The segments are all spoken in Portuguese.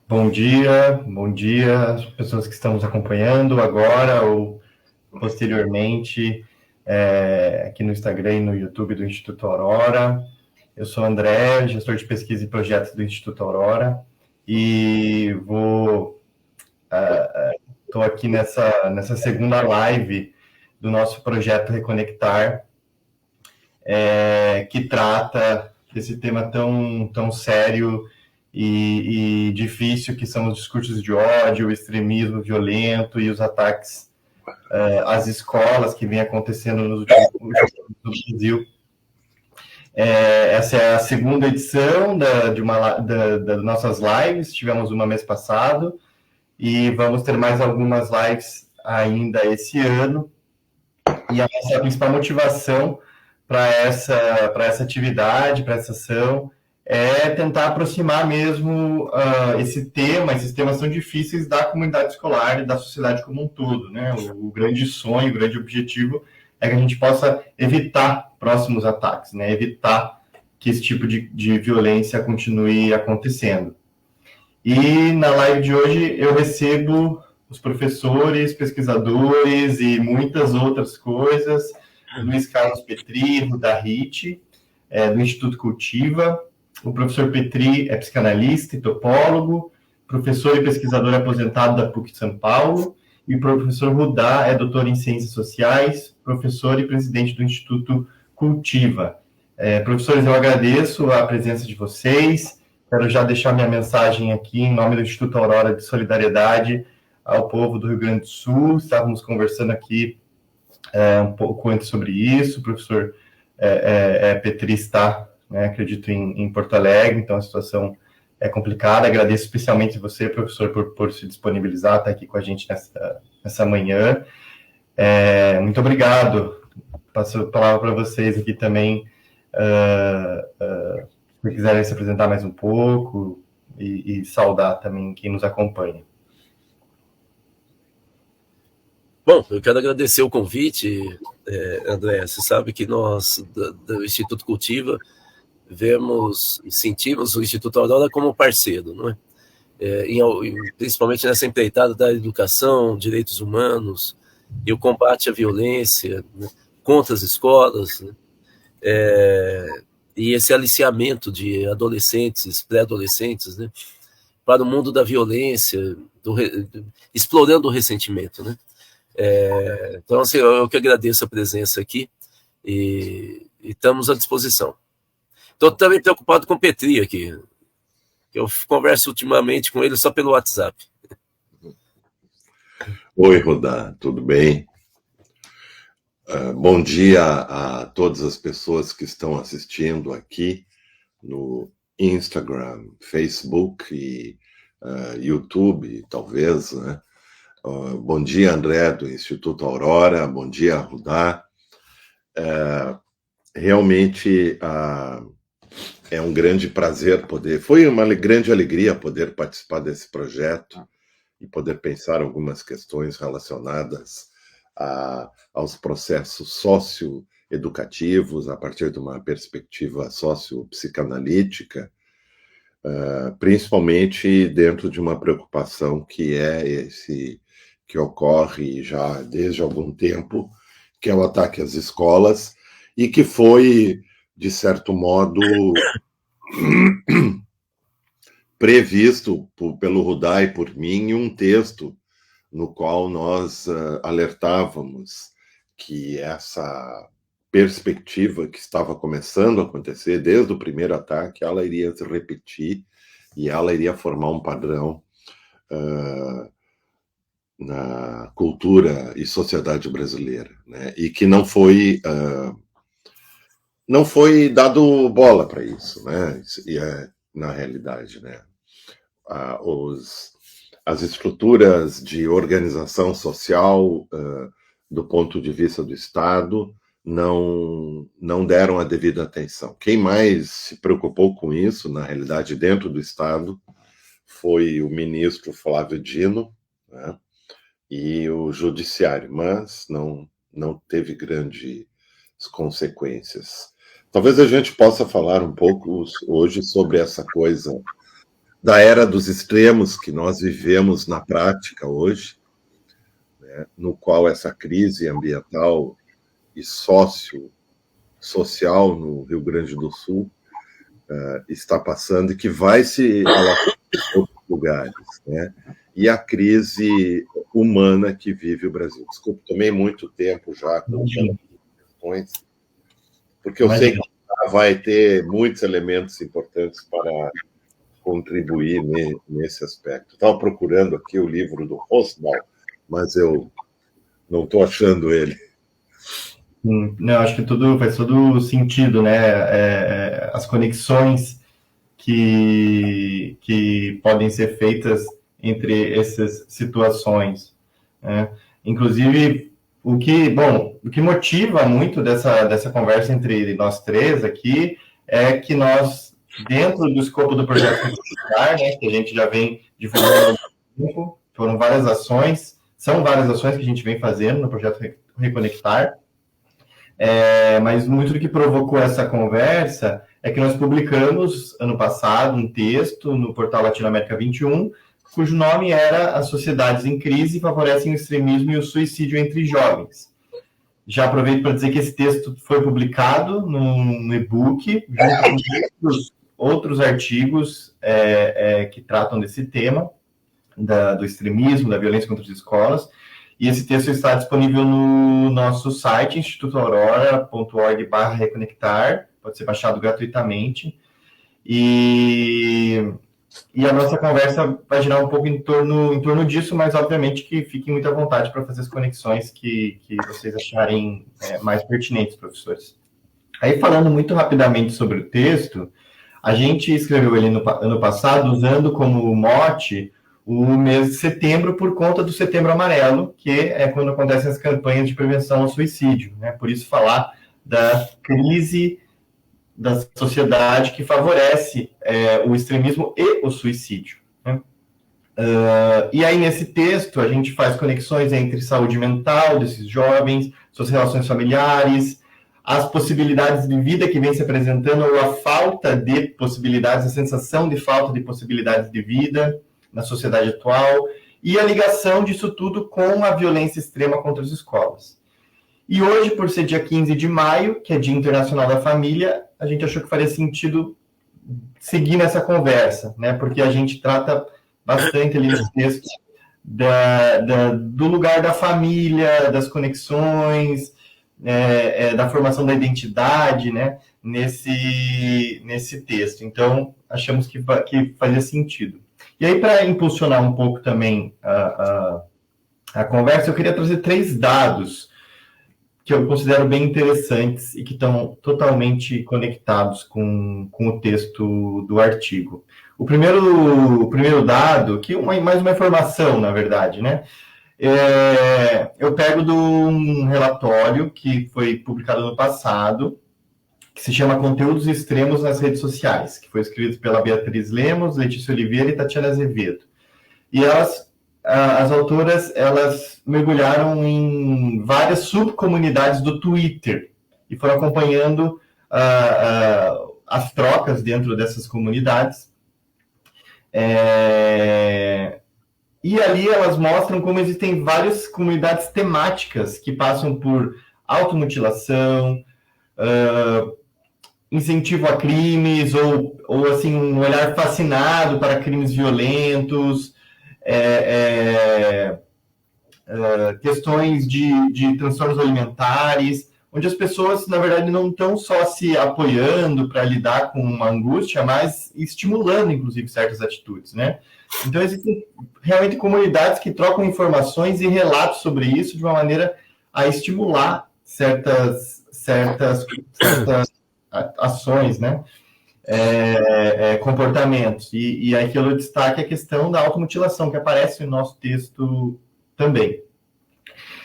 Bom dia às pessoas que estão nos acompanhando agora ou posteriormente aqui no Instagram e no YouTube do Instituto Aurora. Eu sou André, gestor de pesquisa e projetos do Instituto Aurora, e estou aqui nessa segunda live do nosso projeto Reconectar, que trata desse tema tão sério e difícil que são os discursos de ódio, o extremismo violento e os ataques às escolas que vem acontecendo nos últimos anos no Brasil. Essa é a segunda edição das nossas lives. Tivemos uma mês passado e vamos ter mais algumas lives ainda esse ano. E a nossa principal motivação para essa atividade, para essa ação, é tentar aproximar mesmo esses temas são difíceis da comunidade escolar e da sociedade como um todo, né? O grande sonho, o grande objetivo é que a gente possa evitar próximos ataques, né? Evitar que esse tipo de violência continue acontecendo. E na live de hoje eu recebo os professores, pesquisadores e muitas outras coisas, Luiz Carlos Petri, da RIT, do Instituto Cultiva. O professor Petri é psicanalista e topólogo, professor e pesquisador aposentado da PUC de São Paulo, e o professor Rudá é doutor em Ciências Sociais, professor e presidente do Instituto Cultiva. Professores, eu agradeço a presença de vocês. Quero já deixar minha mensagem aqui em nome do Instituto Aurora de Solidariedade ao povo do Rio Grande do Sul. Estávamos conversando aqui um pouco antes sobre isso. O professor Petri está, né, acredito, em Porto Alegre, então a situação é complicada. Agradeço especialmente você, professor, por se disponibilizar, estar aqui com a gente nessa manhã. Muito obrigado. Passo a palavra para vocês aqui também, se quiserem se apresentar mais um pouco e saudar também quem nos acompanha. Bom, eu quero agradecer o convite, André. Você sabe que nós, do Instituto Cultiva, vemos e sentimos o Instituto Aurora como parceiro, não é? Principalmente nessa empreitada da educação, direitos humanos e o combate à violência, né, contra as escolas, né, e esse aliciamento de adolescentes, pré-adolescentes, né, para o mundo da violência, explorando o ressentimento, né? Então, assim, eu que agradeço a presença aqui e estamos à disposição. Estou também preocupado com o Petri aqui, que eu converso ultimamente com ele só pelo WhatsApp. Oi, Rudá, tudo bem? Bom dia a todas as pessoas que estão assistindo aqui no Instagram, Facebook e YouTube, talvez, né? Bom dia, André, do Instituto Aurora. Bom dia, Rudá. Realmente é um grande prazer foi uma grande alegria poder participar desse projeto e poder pensar algumas questões relacionadas aos processos socioeducativos a partir de uma perspectiva sociopsicanalítica, principalmente dentro de uma preocupação que ocorre já desde algum tempo, que é o ataque às escolas, e que foi, de certo modo, previsto pelo Rudá e por mim em um texto no qual nós alertávamos que essa perspectiva que estava começando a acontecer desde o primeiro ataque, ela iria se repetir e ela iria formar um padrão na cultura e sociedade brasileira, né? E que não foi dado bola para isso, né? E na realidade, né? As estruturas de organização social do ponto de vista do Estado não deram a devida atenção. Quem mais se preocupou com isso, na realidade, dentro do Estado, foi o ministro Flávio Dino, né, e o Judiciário, mas não teve grandes consequências. Talvez a gente possa falar um pouco hoje sobre essa coisa da era dos extremos que nós vivemos na prática hoje, né, no qual essa crise ambiental e social no Rio Grande do Sul está passando e que vai se alastrar em outros lugares, né? E a crise humana que vive o Brasil. Desculpe, tomei muito tempo já colocando questões, porque eu sei que vai ter muitos elementos importantes para contribuir nesse aspecto. Estava procurando aqui o livro do Rosbaum, mas eu não estou achando ele. Não, acho que faz todo sentido, né? As conexões que podem ser feitas entre essas situações, né? Inclusive, o que motiva muito dessa conversa entre nós três aqui é que nós, dentro do escopo do projeto Reconectar, né, que a gente já vem divulgando há algum tempo, são várias ações que a gente vem fazendo no projeto Reconectar, mas muito do que provocou essa conversa é que nós publicamos, ano passado, um texto no portal Latinoamérica 21, cujo nome era As Sociedades em Crise Favorecem o Extremismo e o Suicídio entre Jovens. Já aproveito para dizer que esse texto foi publicado no e-book, junto com outros artigos que tratam desse tema, do extremismo, da violência contra as escolas. E esse texto está disponível no nosso site, institutoaurora.org/reconectar, pode ser baixado gratuitamente. E a nossa conversa vai girar um pouco em torno disso, mas obviamente que fiquem muito à vontade para fazer as conexões que vocês acharem mais pertinentes, professores. Aí, falando muito rapidamente sobre o texto, a gente escreveu ele no ano passado usando como mote o mês de setembro por conta do Setembro Amarelo, que é quando acontecem as campanhas de prevenção ao suicídio, né? Por isso falar da crise da sociedade que favorece o extremismo e o suicídio, né? E aí, nesse texto, a gente faz conexões entre saúde mental desses jovens, suas relações familiares, as possibilidades de vida que vem se apresentando, ou a falta de possibilidades, a sensação de falta de possibilidades de vida na sociedade atual, e a ligação disso tudo com a violência extrema contra as escolas. E hoje, por ser dia 15 de maio, que é Dia Internacional da Família, a gente achou que faria sentido seguir nessa conversa, né? Porque a gente trata bastante ali nesse texto do lugar da família, das conexões, da formação da identidade, né? Nesse texto. Então, achamos que fazia sentido. E aí, para impulsionar um pouco também a conversa, eu queria trazer 3 dados que eu considero bem interessantes e que estão totalmente conectados com o texto do artigo. O primeiro dado, que mais uma informação, na verdade, né? Eu pego de um relatório que foi publicado no passado, que se chama Conteúdos Extremos nas Redes Sociais, que foi escrito pela Beatriz Lemos, Letícia Oliveira e Tatiana Azevedo. E as autoras, elas mergulharam em várias subcomunidades do Twitter e foram acompanhando as trocas dentro dessas comunidades. E ali elas mostram como existem várias comunidades temáticas que passam por automutilação, incentivo a crimes, ou assim, um olhar fascinado para crimes violentos, questões de transtornos alimentares, onde as pessoas, na verdade, não estão só se apoiando para lidar com uma angústia, mas estimulando, inclusive, certas atitudes, né? Então, existem realmente comunidades que trocam informações e relatos sobre isso de uma maneira a estimular certas ações, né? Comportamentos. E aqui eu destaque a questão da automutilação, que aparece no nosso texto também.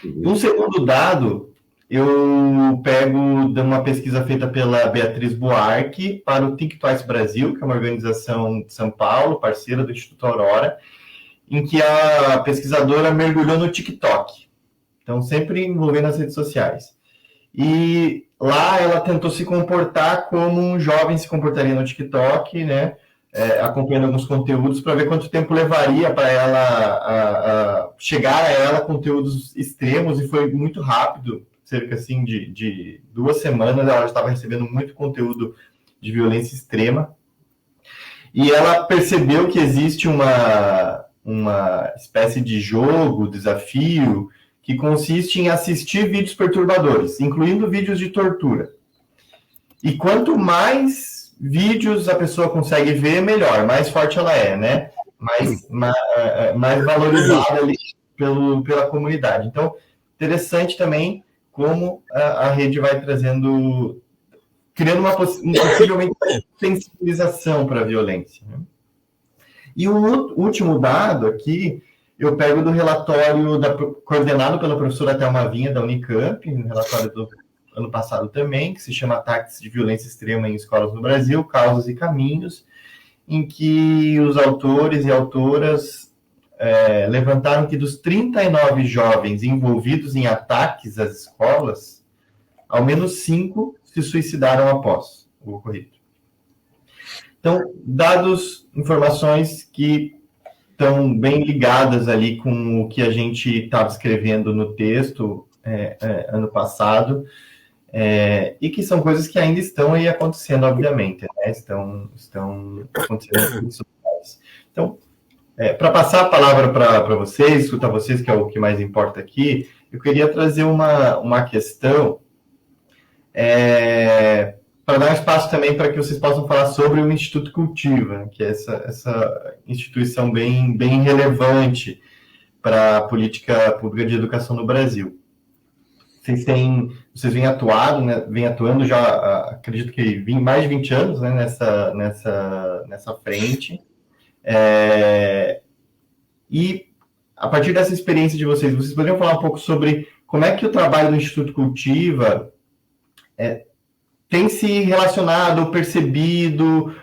Um segundo dado, eu pego de uma pesquisa feita pela Beatriz Buarque para o Think Twice Brasil, que é uma organização de São Paulo, parceira do Instituto Aurora, em que a pesquisadora mergulhou no TikTok. Então, sempre envolvendo as redes sociais. E lá ela tentou se comportar como um jovem se comportaria no TikTok, né? acompanhando alguns conteúdos para ver quanto tempo levaria para ela chegar a ela conteúdos extremos, e foi muito rápido, cerca assim de 2 semanas ela já estava recebendo muito conteúdo de violência extrema, e ela percebeu que existe uma espécie de jogo, desafio, que consiste em assistir vídeos perturbadores, incluindo vídeos de tortura. E quanto mais vídeos a pessoa consegue ver, melhor, mais forte ela é, né? Mais valorizada ali pela comunidade. Então, interessante também como a rede vai trazendo, criando possivelmente sensibilização para a violência, né? E o último dado aqui, eu pego do relatório coordenado pela professora Thelma Vinha, da Unicamp, um relatório do ano passado também, que se chama Ataques de Violência Extrema em Escolas no Brasil, Causas e Caminhos, em que os autores e autoras levantaram que dos 39 jovens envolvidos em ataques às escolas, ao menos 5 se suicidaram após o ocorrido. Então, dados, informações que estão bem ligadas ali com o que a gente estava escrevendo no texto ano passado, e que são coisas que ainda estão aí acontecendo, obviamente, né? Estão acontecendo. Então, para passar a palavra para vocês, escutar vocês, que é o que mais importa aqui, eu queria trazer uma questão para dar espaço também para que vocês possam falar sobre o Instituto Cultiva, que é essa instituição bem relevante para a política pública de educação no Brasil. Vocês vêm atuando já, acredito que mais de 20 anos, né, nessa frente. E a partir dessa experiência de vocês poderiam falar um pouco sobre como é que o trabalho do Instituto Cultiva tem se relacionado ou percebido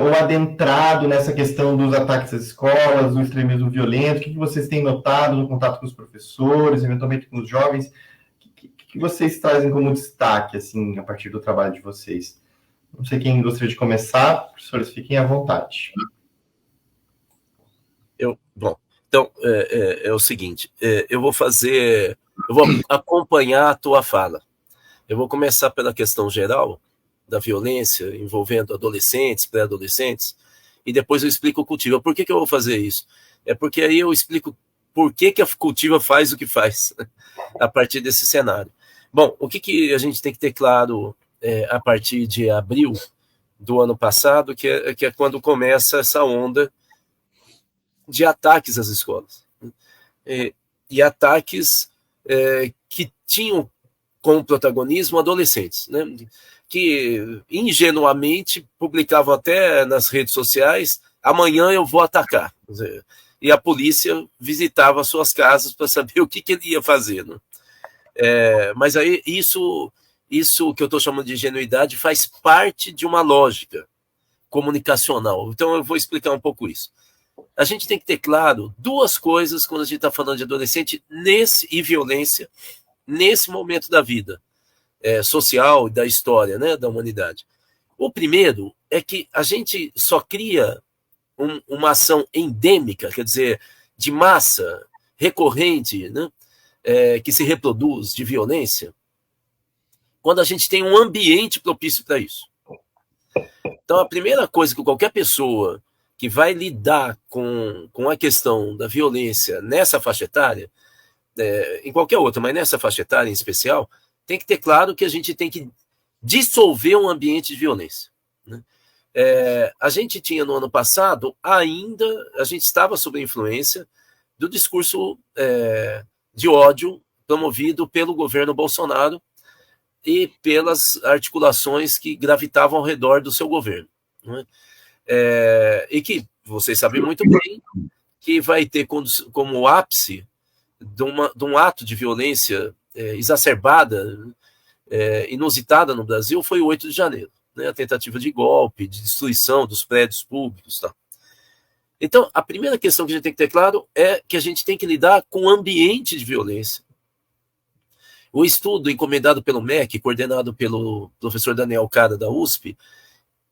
ou adentrado nessa questão dos ataques às escolas, do extremismo violento? O que vocês têm notado no contato com os professores, eventualmente com os jovens? O que vocês trazem como destaque, assim, a partir do trabalho de vocês? Não sei quem gostaria de começar, professores, fiquem à vontade. Então, é o seguinte, eu vou acompanhar a tua fala. Eu vou começar pela questão geral da violência envolvendo adolescentes, pré-adolescentes, e depois eu explico o Cultiva. Por que eu vou fazer isso? É porque aí eu explico por que a Cultiva faz o que faz, a partir desse cenário. Bom, o que a gente tem que ter claro a partir de abril do ano passado, que é quando começa essa onda de ataques às escolas. E ataques que tinham como protagonismo adolescentes, né, que ingenuamente publicavam até nas redes sociais: amanhã eu vou atacar. E a polícia visitava suas casas para saber o que ele ia fazer, né? Mas aí isso que eu estou chamando de ingenuidade faz parte de uma lógica comunicacional. Então eu vou explicar um pouco isso. A gente tem que ter claro duas coisas quando a gente está falando de adolescente e violência nesse momento da vida social e da história, né, da humanidade. O primeiro é que a gente só cria uma ação endêmica, quer dizer, de massa, recorrente, né, que se reproduz, de violência, quando a gente tem um ambiente propício para isso. Então, a primeira coisa que qualquer pessoa que vai lidar com a questão da violência nessa faixa etária, em qualquer outra, mas nessa faixa etária em especial, tem que ter claro que a gente tem que dissolver um ambiente de violência, né? A gente tinha no ano passado, a gente estava sob a influência do discurso de ódio promovido pelo governo Bolsonaro e pelas articulações que gravitavam ao redor do seu governo, né? E que vocês sabem muito bem que vai ter como ápice de um ato de violência exacerbada, inusitada no Brasil, foi o 8 de janeiro, né? A tentativa de golpe, de destruição dos prédios públicos, tá? Então, a primeira questão que a gente tem que ter claro é que a gente tem que lidar com o ambiente de violência. O estudo encomendado pelo MEC, coordenado pelo professor Daniel Cara, da USP,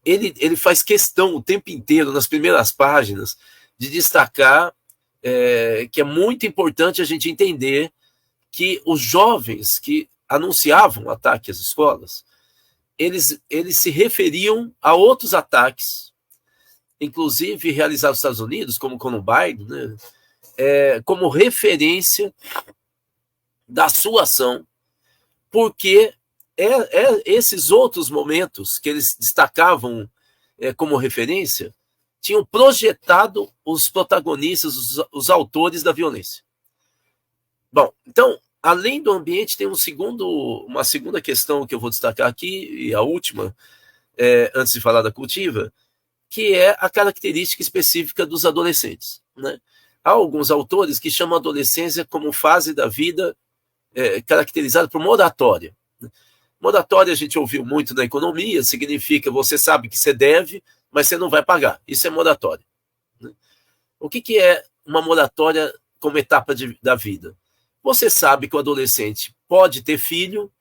ele faz questão o tempo inteiro, nas primeiras páginas, de destacar que é muito importante a gente entender que os jovens que anunciavam ataque às escolas, eles se referiam a outros ataques, inclusive realizados nos Estados Unidos, como Columbine, né, como referência da sua ação, porque esses outros momentos que eles destacavam como referência tinham projetado os protagonistas, os autores da violência. Bom, então, além do ambiente, tem uma segunda questão que eu vou destacar aqui, e a última, antes de falar da cultiva, que é a característica específica dos adolescentes, né? Há alguns autores que chamam a adolescência como fase da vida caracterizada por moratória. Moratória a gente ouviu muito na economia, significa você sabe que você deve, mas você não vai pagar. Isso é moratória. O que é uma moratória como etapa da vida? Você sabe que o adolescente pode ter filho,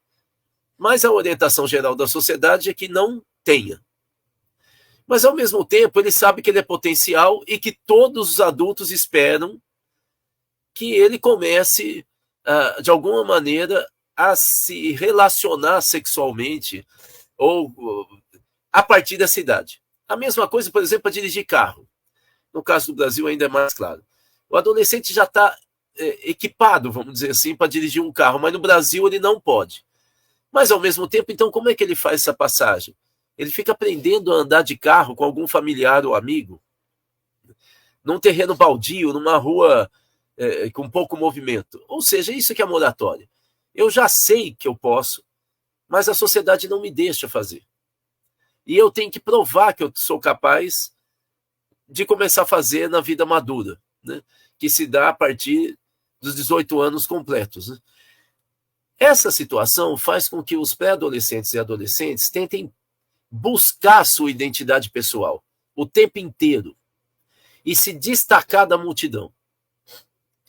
mas a orientação geral da sociedade é que não tenha. Mas, ao mesmo tempo, ele sabe que ele é potencial e que todos os adultos esperam que ele comece, de alguma maneira, a se relacionar sexualmente ou a partir dessa idade. A mesma coisa, por exemplo, para dirigir carro. No caso do Brasil, ainda é mais claro. O adolescente já está equipado, vamos dizer assim, para dirigir um carro, mas no Brasil ele não pode. Mas, ao mesmo tempo, então, como é que ele faz essa passagem? Ele fica aprendendo a andar de carro com algum familiar ou amigo, num terreno baldio, numa rua com pouco movimento. Ou seja, isso que é moratória. Eu já sei que eu posso, mas a sociedade não me deixa fazer. E eu tenho que provar que eu sou capaz de começar a fazer na vida madura, né? Que se dá a partir dos 18 anos completos, né? Essa situação faz com que os pré-adolescentes e adolescentes tentem buscar sua identidade pessoal o tempo inteiro e se destacar da multidão.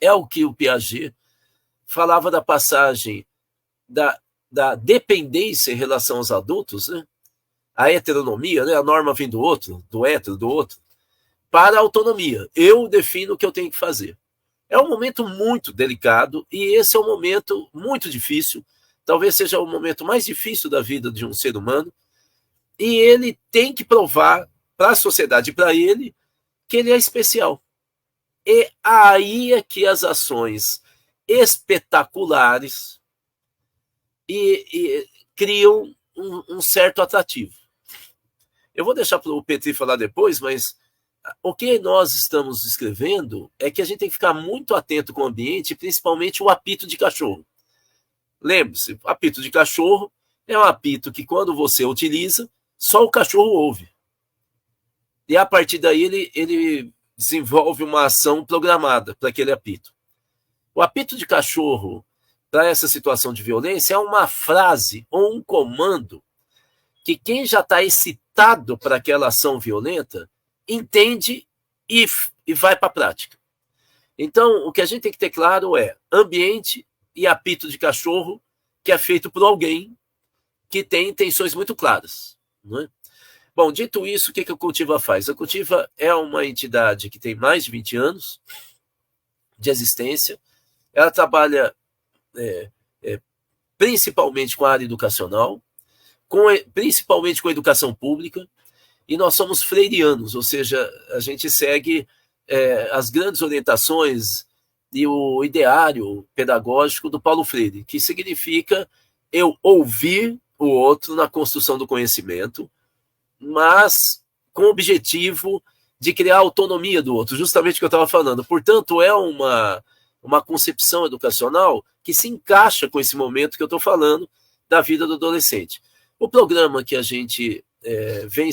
É o que o Piaget falava da passagem da dependência em relação aos adultos, né? A heteronomia, né? A norma vem do outro, do hétero, do outro, para a autonomia. Eu defino o que eu tenho que fazer. É um momento muito delicado e esse é um momento muito difícil, talvez seja o momento mais difícil da vida de um ser humano, e ele tem que provar para a sociedade e para ele que ele é especial. E aí é que as ações espetaculares e criam um certo atrativo. Eu vou deixar para o Petri falar depois, mas o que nós estamos escrevendo é que a gente tem que ficar muito atento com o ambiente, principalmente o apito de cachorro. Lembre-se, o apito de cachorro é um apito que, quando você utiliza, só o cachorro ouve. E a partir daí ele desenvolve uma ação programada para aquele apito. O apito de cachorro, para essa situação de violência, é uma frase ou um comando que quem já está excitado para aquela ação violenta entende e vai para a prática. Então, o que a gente tem que ter claro é ambiente e apito de cachorro que é feito por alguém que tem intenções muito claras, não é? Bom, dito isso, o que a Cultiva faz? A Cultiva é uma entidade que tem mais de 20 anos de existência. Ela trabalha principalmente com a área educacional, principalmente com a educação pública, e nós somos freirianos, ou seja, a gente segue as grandes orientações e o ideário pedagógico do Paulo Freire, que significa eu ouvir o outro na construção do conhecimento, mas com o objetivo de criar a autonomia do outro, justamente o que eu estava falando. Portanto, é uma concepção educacional que se encaixa com esse momento que eu estou falando da vida do adolescente. O programa que a gente vem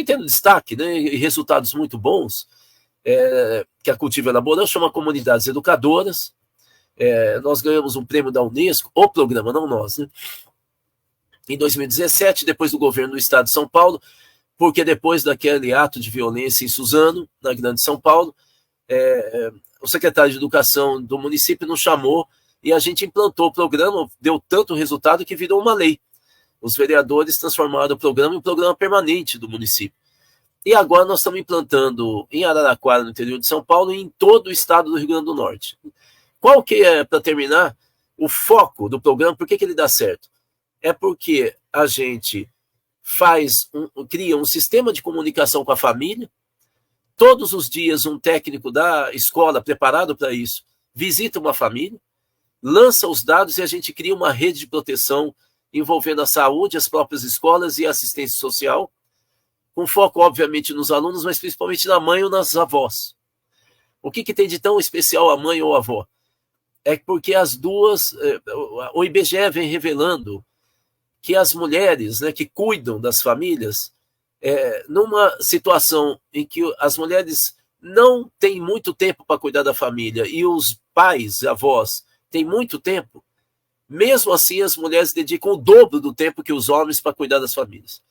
tendo destaque, né, e resultados muito bons, que a Cultiva elaborou, chama Comunidades Educadoras. Nós ganhamos um prêmio da Unesco, o programa, não nós, né? Em 2017, depois do governo do estado de São Paulo, porque depois daquele ato de violência em Suzano, na Grande São Paulo, o secretário de Educação do município nos chamou e a gente implantou o programa, deu tanto resultado que virou uma lei. os vereadores transformaram o programa em um programa permanente do município. E agora nós estamos implantando em Araraquara, no interior de São Paulo, e em todo o estado do Rio Grande do Norte. Qual que é, para terminar, o foco do programa? Por que ele dá certo? É porque a gente cria um sistema de comunicação com a família. Todos os dias um técnico da escola preparado para isso visita uma família, lança os dados e a gente cria uma rede de proteção envolvendo a saúde, as próprias escolas e a assistência social, com foco, obviamente, nos alunos, mas principalmente na mãe ou nas avós. O que tem de tão especial a mãe ou a avó? É porque as duas, o IBGE vem revelando que as mulheres, né, que cuidam das famílias, numa situação em que as mulheres não têm muito tempo para cuidar da família e os pais, avós, têm muito tempo, mesmo assim as mulheres dedicam o dobro do tempo que os homens para cuidar das famílias.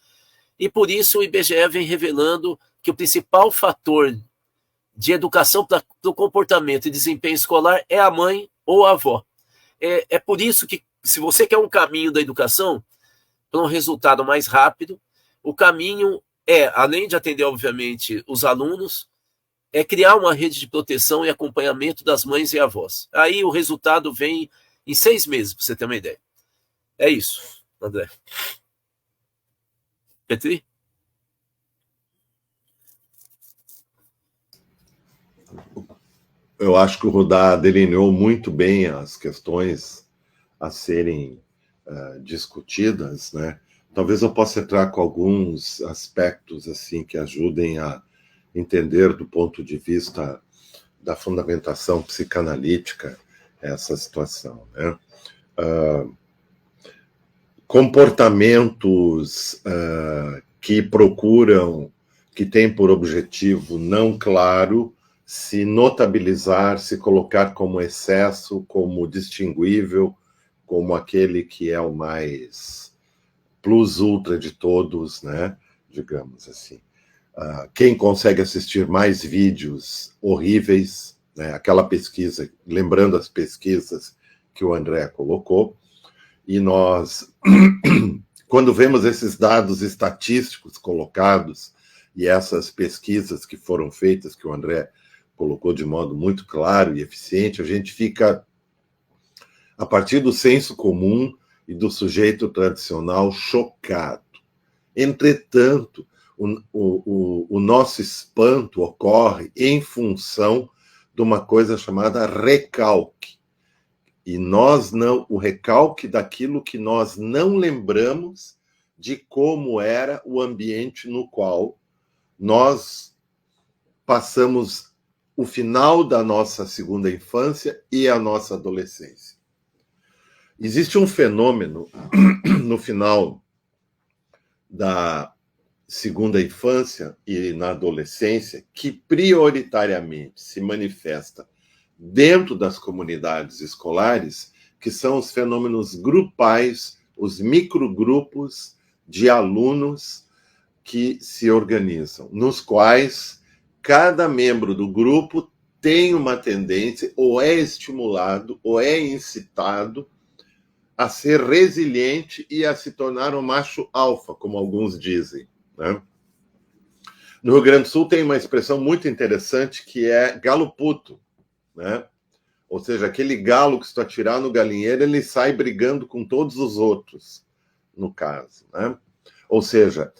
E por isso o IBGE vem revelando que o principal fator de educação para o comportamento e desempenho escolar é a mãe ou a avó. É por isso que, se você quer um caminho da educação para um resultado mais rápido, o caminho além de atender, obviamente, os alunos, é criar uma rede de proteção e acompanhamento das mães e avós. Aí o resultado vem em 6 meses, para você ter uma ideia. É isso, André. Petri? Eu acho que o Rudá delineou muito bem as questões a serem discutidas, né? Talvez eu possa entrar com alguns aspectos assim que ajudem a entender do ponto de vista da fundamentação psicanalítica essa situação, né? Comportamentos que procuram, que têm por objetivo não claro se notabilizar, se colocar como excesso, como distinguível, como aquele que é o mais plus ultra de todos, né? Digamos assim. Quem consegue assistir mais vídeos horríveis, né? Aquela pesquisa, lembrando as pesquisas que o André colocou, e nós, quando vemos esses dados estatísticos colocados e essas pesquisas que foram feitas, que o André colocou de modo muito claro e eficiente, a gente fica, a partir do senso comum e do sujeito tradicional, chocado. Entretanto, o nosso espanto ocorre em função de uma coisa chamada recalque. E o recalque daquilo que nós não lembramos de como era o ambiente no qual nós passamos o final da nossa segunda infância e a nossa adolescência. Existe um fenômeno no final da segunda infância e na adolescência que prioritariamente se manifesta dentro das comunidades escolares, que são os fenômenos grupais, os microgrupos de alunos que se organizam, nos quais cada membro do grupo tem uma tendência, ou é estimulado, ou é incitado a ser resiliente e a se tornar um macho alfa, como alguns dizem, né? No Rio Grande do Sul tem uma expressão muito interessante que é galo puto, né? Ou seja, aquele galo que se tu atirar no galinheiro, ele sai brigando com todos os outros, no caso, né? Ou seja,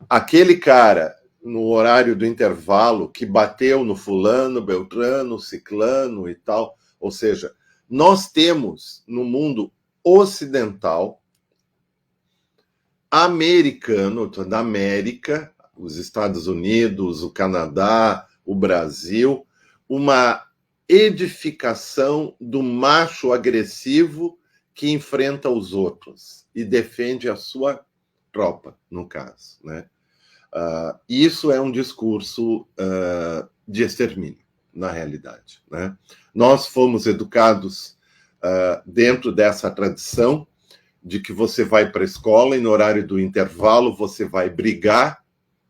aquele cara no horário do intervalo que bateu no fulano, beltrano, ciclano e tal. Ou seja, nós temos no mundo ocidental, americano, da América, os Estados Unidos, o Canadá, o Brasil, uma edificação do macho agressivo que enfrenta os outros e defende a sua tropa, no caso, né? Isso é um discurso de extermínio, na realidade, né? Nós fomos educados dentro dessa tradição de que você vai para a escola e no horário do intervalo você vai brigar,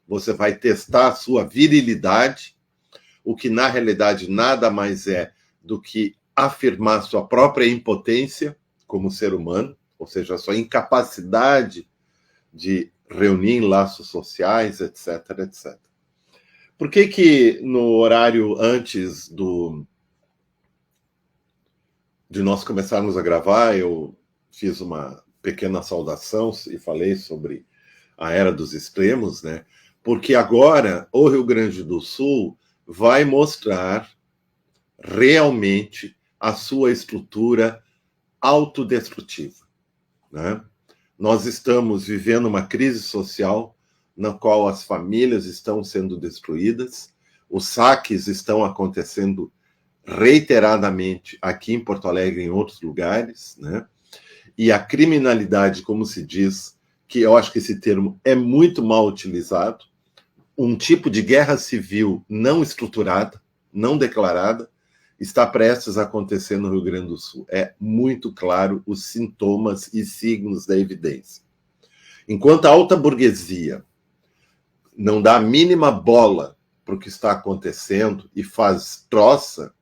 você vai testar a sua virilidade, o que na realidade nada mais é do que afirmar sua própria impotência como ser humano, ou seja, a sua incapacidade de reunir em laços sociais, etc, etc. Por que no horário antes de nós começarmos a gravar, eu fiz uma pequena saudação e falei sobre a era dos extremos, né? Porque agora o Rio Grande do Sul vai mostrar realmente a sua estrutura autodestrutiva, né? Nós estamos vivendo uma crise social na qual as famílias estão sendo destruídas, os saques estão acontecendo reiteradamente aqui em Porto Alegre e em outros lugares, né? E a criminalidade, como se diz, que eu acho que esse termo é muito mal utilizado, um tipo de guerra civil não estruturada, não declarada, está prestes a acontecer no Rio Grande do Sul. É muito claro os sintomas e signos da evidência. Enquanto a alta burguesia não dá a mínima bola para o que está acontecendo e faz troça,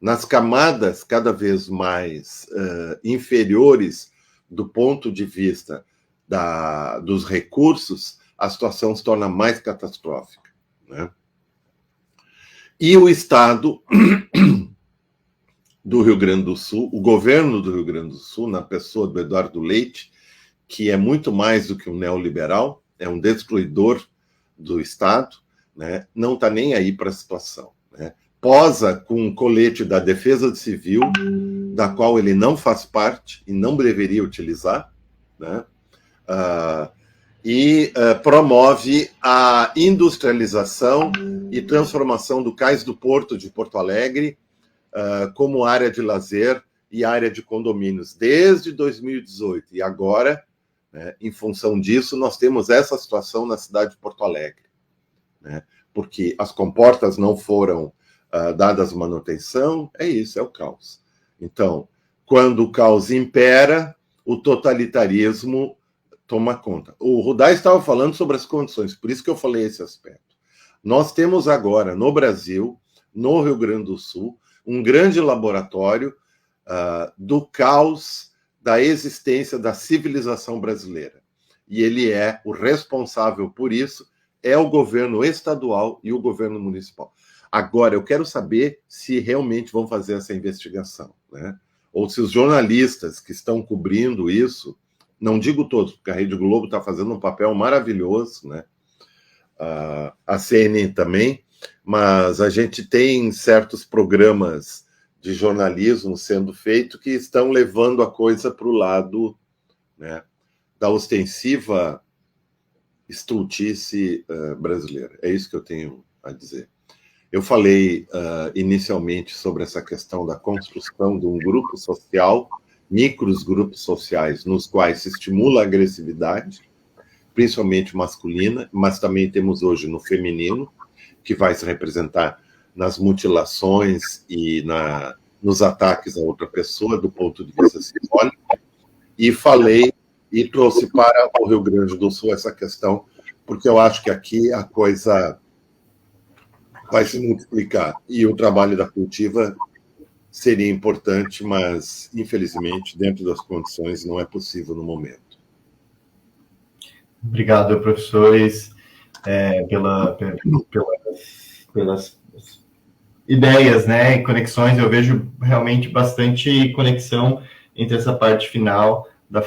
nas camadas cada vez mais inferiores do ponto de vista dos recursos, a situação se torna mais catastrófica, né? E o Estado do Rio Grande do Sul, o governo do Rio Grande do Sul, na pessoa do Eduardo Leite, que é muito mais do que um neoliberal, é um destruidor do Estado, né? Não está nem aí para a situação, né? Posa com um colete da Defesa Civil, da qual ele não faz parte e não deveria utilizar, né? Promove a industrialização e transformação do Cais do Porto de Porto Alegre como área de lazer e área de condomínios desde 2018. E agora, né, em função disso, nós temos essa situação na cidade de Porto Alegre, né? Porque as comportas não foram dadas manutenção, é isso, é o caos. Então, quando o caos impera, o totalitarismo toma conta. O Rudá estava falando sobre as condições, por isso que eu falei esse aspecto. Nós temos agora, no Brasil, no Rio Grande do Sul, um grande laboratório do caos da existência da civilização brasileira. E ele é o responsável por isso, é o governo estadual e o governo municipal. Agora, eu quero saber se realmente vão fazer essa investigação, né? Ou se os jornalistas que estão cobrindo isso, não digo todos, porque a Rede Globo está fazendo um papel maravilhoso, né? A CNN também, mas a gente tem certos programas de jornalismo sendo feito que estão levando a coisa para o lado, né, da ostensiva estultice brasileira. É isso que eu tenho a dizer. Eu falei inicialmente sobre essa questão da construção de um grupo social, micros grupos sociais, nos quais se estimula a agressividade, principalmente masculina, mas também temos hoje no feminino, que vai se representar nas mutilações e nos ataques a outra pessoa, do ponto de vista simbólico. E falei e trouxe para o Rio Grande do Sul essa questão, porque eu acho que aqui a coisa vai se multiplicar. E o trabalho da Cultiva seria importante, mas, infelizmente, dentro das condições, não é possível no momento. Obrigado, professores, pelas ideias, né, e conexões. Eu vejo realmente bastante conexão entre essa parte final da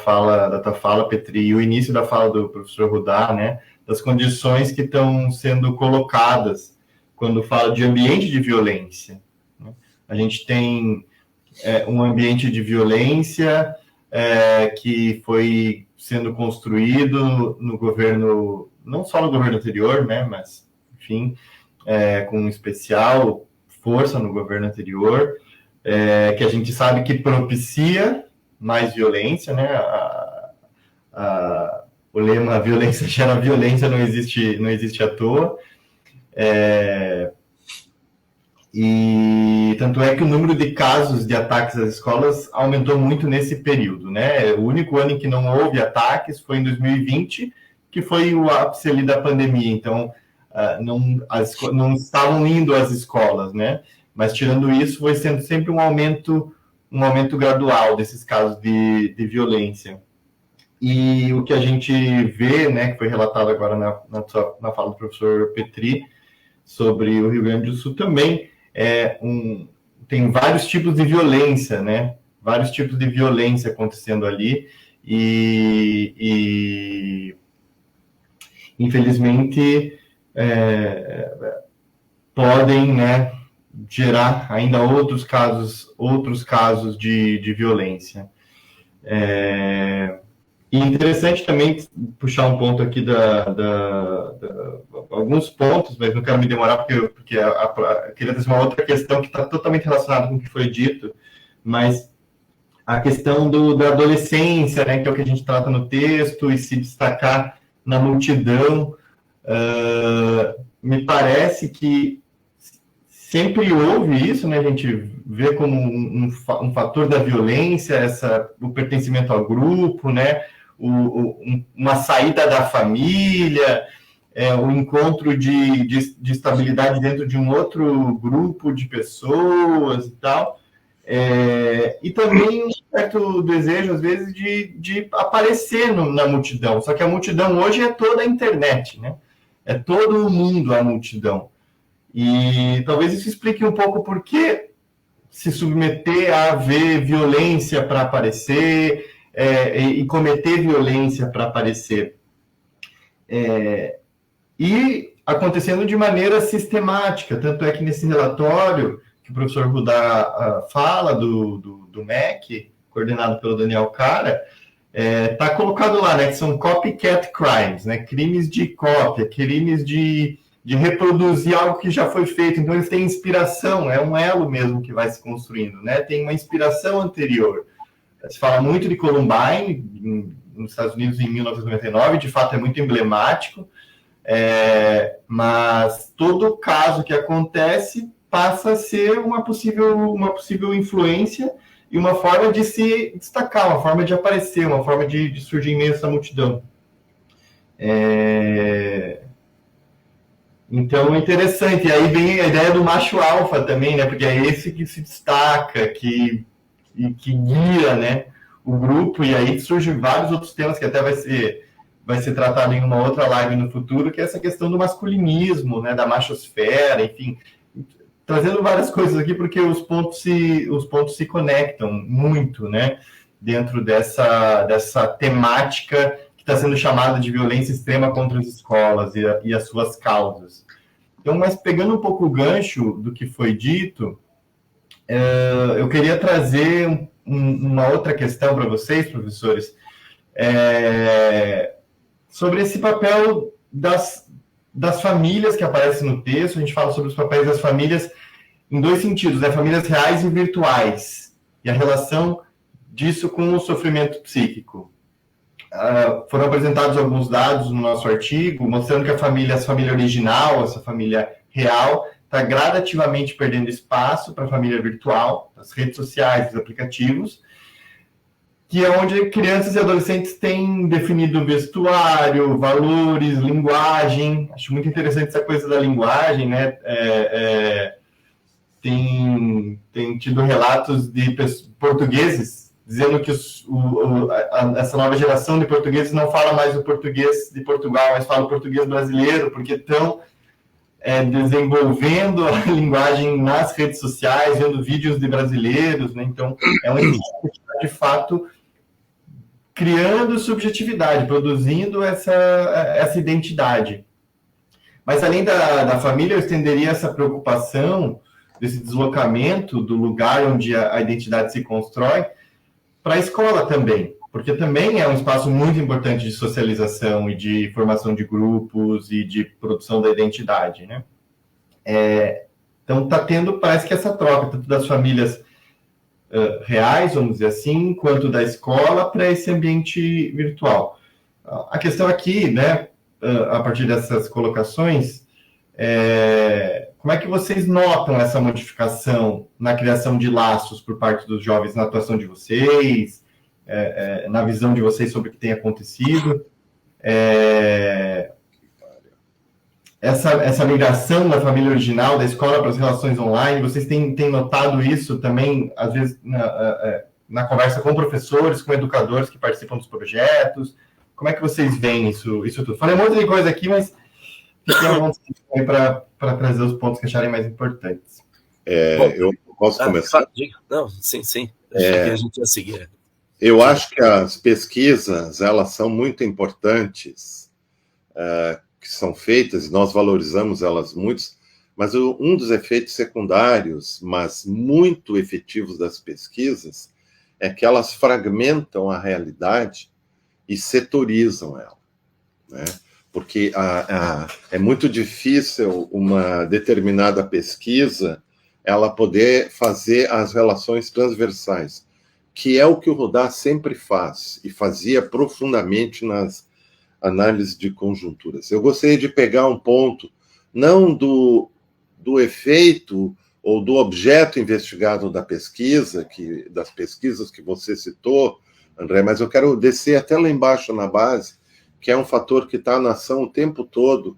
tua fala, Petri, e o início da fala do professor Rudá, né, das condições que estão sendo colocadas quando fala de ambiente de violência, né? A gente tem um ambiente de violência que foi sendo construído no governo, não só no governo anterior, né, mas, enfim, com especial força no governo anterior, que a gente sabe que propicia mais violência, né? O lema violência gera violência não existe à toa. E tanto é que o número de casos de ataques às escolas aumentou muito nesse período, né? O único ano em que não houve ataques foi em 2020, que foi o ápice ali da pandemia. Então, não estavam indo às escolas, né? Mas tirando isso, foi sendo sempre um aumento gradual desses casos de violência. E o que a gente vê, né, que foi relatado agora na fala do professor Petri, sobre o Rio Grande do Sul também, tem vários tipos de violência, né? Vários tipos de violência acontecendo ali, e infelizmente podem, né, gerar ainda outros casos de violência. E interessante também puxar um ponto aqui alguns pontos, mas não quero me demorar, porque queria trazer uma outra questão que está totalmente relacionada com o que foi dito, mas a questão da adolescência, né, que é o que a gente trata no texto, e se destacar na multidão, me parece que sempre houve isso, né, a gente vê como um fator da violência, o pertencimento ao grupo, né, uma saída da família, o encontro de estabilidade dentro de um outro grupo de pessoas e tal, e também um certo desejo, às vezes, de aparecer na multidão. Só que a multidão hoje é toda a internet, né? É todo o mundo a multidão. E talvez isso explique um pouco por que se submeter a ver violência para aparecer, e cometer violência para aparecer. E acontecendo de maneira sistemática, tanto é que nesse relatório que o professor Rudá fala do MEC, coordenado pelo Daniel Cara, está colocado lá, né, que são copycat crimes, né, crimes de cópia, crimes de reproduzir algo que já foi feito. Então eles têm inspiração, é um elo mesmo que vai se construindo, né, tem uma inspiração anterior. Se fala muito de Columbine, nos Estados Unidos, em 1999, de fato é muito emblemático, mas todo caso que acontece passa a ser uma possível influência e uma forma de se destacar, uma forma de aparecer, uma forma de surgir em meio a essa multidão. Então é interessante, e aí vem a ideia do macho alfa também, né? Porque é esse que se destaca, que guia, né, o grupo, e aí surgem vários outros temas que até vai ser tratado em uma outra live no futuro, que é essa questão do masculinismo, né, da machosfera, enfim, trazendo várias coisas aqui, porque os pontos se conectam muito, né, dentro dessa temática que está sendo chamada de violência extrema contra as escolas e as suas causas. Então, mas pegando um pouco o gancho do que foi dito, eu queria trazer uma outra questão para vocês, professores, sobre esse papel das famílias que aparecem no texto. A gente fala sobre os papéis das famílias em dois sentidos, né? Famílias reais e virtuais, e a relação disso com o sofrimento psíquico. Foram apresentados alguns dados no nosso artigo, mostrando que essa família original, essa família real, está gradativamente perdendo espaço para a família virtual, as redes sociais, os aplicativos, que é onde crianças e adolescentes têm definido vestuário, valores, linguagem. Acho muito interessante essa coisa da linguagem, né? Tem tido relatos de portugueses dizendo que essa nova geração de portugueses não fala mais o português de Portugal, mas fala o português brasileiro, porque estão desenvolvendo a linguagem nas redes sociais, vendo vídeos de brasileiros, né? Então, é uma de fato criando subjetividade, produzindo essa identidade. Mas, além da família, eu estenderia essa preocupação desse deslocamento do lugar onde a identidade se constrói para a escola também, porque também é um espaço muito importante de socialização e de formação de grupos e de produção da identidade, né? Então, está tendo, parece que essa troca, tanto das famílias reais, vamos dizer assim, quanto da escola para esse ambiente virtual. A questão aqui, né, a partir dessas colocações, como é que vocês notam essa modificação na criação de laços por parte dos jovens, na atuação de vocês, na visão de vocês sobre o que tem acontecido? Essa migração da família original, da escola para as relações online, vocês têm notado isso também, às vezes, na conversa com professores, com educadores que participam dos projetos? Como é que vocês veem isso tudo? Falei um monte de coisa aqui, mas fiquem à vontade para trazer os pontos que acharem mais importantes. Eu posso começar? Não, sim. Acho que a gente ia seguir. Eu acho que as pesquisas, elas são muito importantes, que são feitas, e nós valorizamos elas muito, mas um dos efeitos secundários, mas muito efetivos das pesquisas, é que elas fragmentam a realidade e setorizam ela, né? Porque é muito difícil uma determinada pesquisa ela poder fazer as relações transversais, que é o que o Rodin sempre faz, e fazia profundamente nas análises de conjunturas. Eu gostaria de pegar um ponto, não do efeito ou do objeto investigado da pesquisa, das pesquisas que você citou, André, mas eu quero descer até lá embaixo na base, que é um fator que está na ação o tempo todo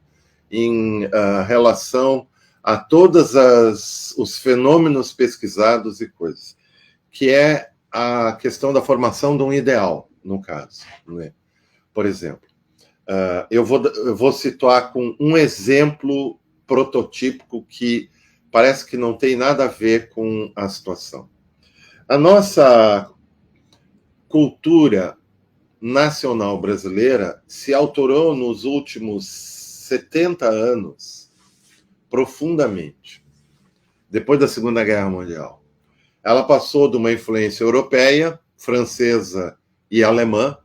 em relação a todos os fenômenos pesquisados e coisas, que é a questão da formação de um ideal, no caso, né? Por exemplo, eu vou situar com um exemplo prototípico que parece que não tem nada a ver com a situação. A nossa cultura nacional brasileira se alterou nos últimos 70 anos profundamente, depois da Segunda Guerra Mundial. Ela passou de uma influência europeia, francesa e alemã,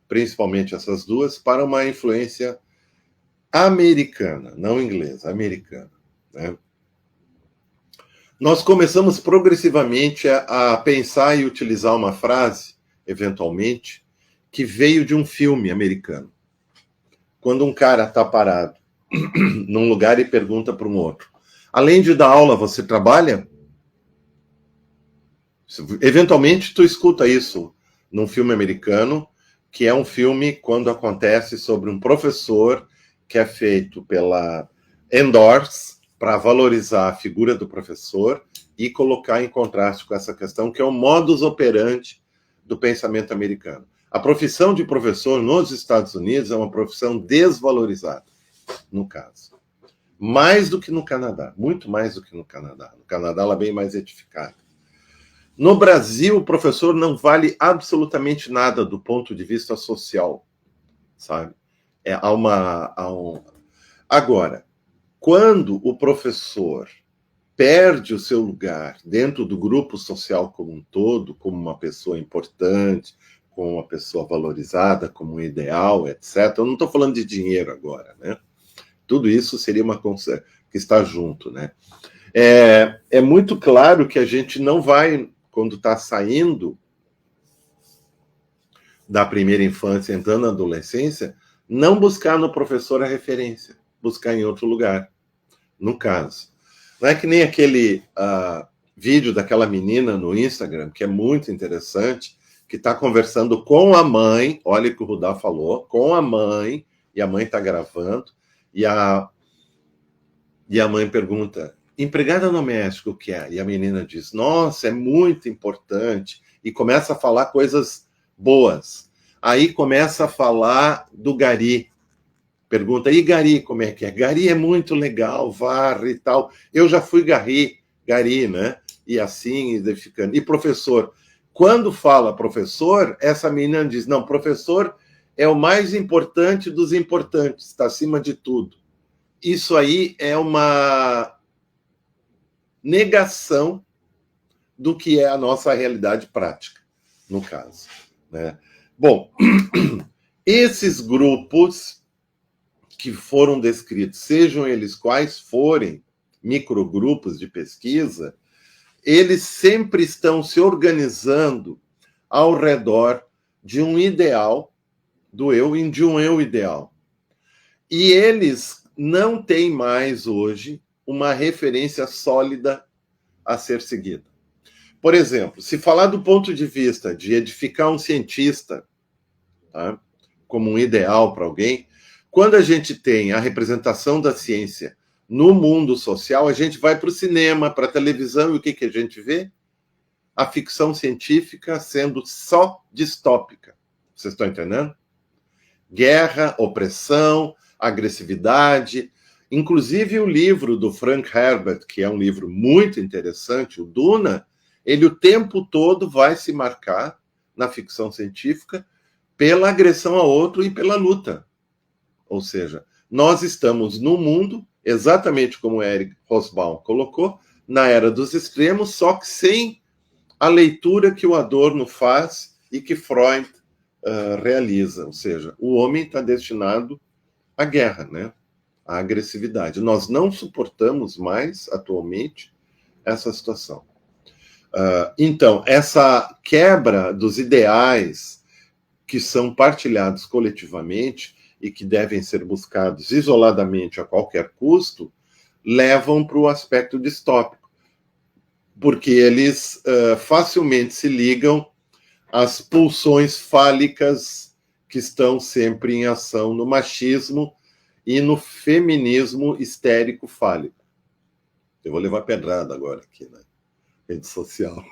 principalmente essas duas, para uma influência americana, não inglesa, americana, né? Nós começamos progressivamente a pensar e utilizar uma frase, eventualmente, que veio de um filme americano. Quando um cara está parado num lugar e pergunta para um outro: além de dar aula, você trabalha? Eventualmente, tu escuta isso num filme americano, que é um filme quando acontece sobre um professor que é feito pela Endors para valorizar a figura do professor e colocar em contraste com essa questão, que é o modus operandi do pensamento americano. A profissão de professor nos Estados Unidos é uma profissão desvalorizada, no caso. Mais do que no Canadá, muito mais do que no Canadá. No Canadá, ela é bem mais edificada. No Brasil, o professor não vale absolutamente nada do ponto de vista social, sabe? Agora, quando o professor perde o seu lugar dentro do grupo social como um todo, como uma pessoa importante, como uma pessoa valorizada, como um ideal, etc. Eu não estou falando de dinheiro agora, né? Tudo isso seria uma coisa que está junto, né? É muito claro que a gente não vai, quando está saindo da primeira infância, entrando na adolescência, não buscar no professor a referência, buscar em outro lugar, no caso. Não é que nem aquele vídeo daquela menina no Instagram, que é muito interessante, que está conversando com a mãe, olha o que o Rudá falou, com a mãe, e a mãe está gravando, e a mãe pergunta: empregada doméstica, o que é? E a menina diz: nossa, é muito importante, e começa a falar coisas boas. Aí começa a falar do gari. Pergunta: e gari, como é que é? Gari é muito legal, varre e tal. Eu já fui gari, né? E assim, edificando. E professor? Quando fala professor, essa menina diz: não, professor é o mais importante dos importantes, está acima de tudo. Isso aí é uma negação do que é a nossa realidade prática, no caso, né? Bom, esses grupos que foram descritos, sejam eles quais forem, microgrupos de pesquisa, eles sempre estão se organizando ao redor de um ideal do eu e de um eu ideal. E eles não têm mais hoje uma referência sólida a ser seguida. Por exemplo, se falar do ponto de vista de edificar um cientista, tá, como um ideal para alguém, quando a gente tem a representação da ciência no mundo social, a gente vai para o cinema, para a televisão, e o que a gente vê? a ficção científica sendo só distópica. Vocês estão entendendo? Guerra, opressão, agressividade. Inclusive o livro do Frank Herbert, que é um livro muito interessante, o Duna, ele o tempo todo vai se marcar na ficção científica pela agressão ao outro e pela luta. Ou seja, nós estamos no mundo, exatamente como Eric Hobsbawm colocou, na era dos extremos, só que sem a leitura que o Adorno faz e que Freud realiza. Ou seja, o homem está destinado à guerra, né? À agressividade. Nós não suportamos mais, atualmente, essa situação. Então, essa quebra dos ideais que são partilhados coletivamente e que devem ser buscados isoladamente a qualquer custo, levam para o aspecto distópico, porque eles facilmente se ligam às pulsões fálicas que estão sempre em ação no machismo e no feminismo histérico fálico. Eu vou levar pedrada agora aqui, né? Rede social.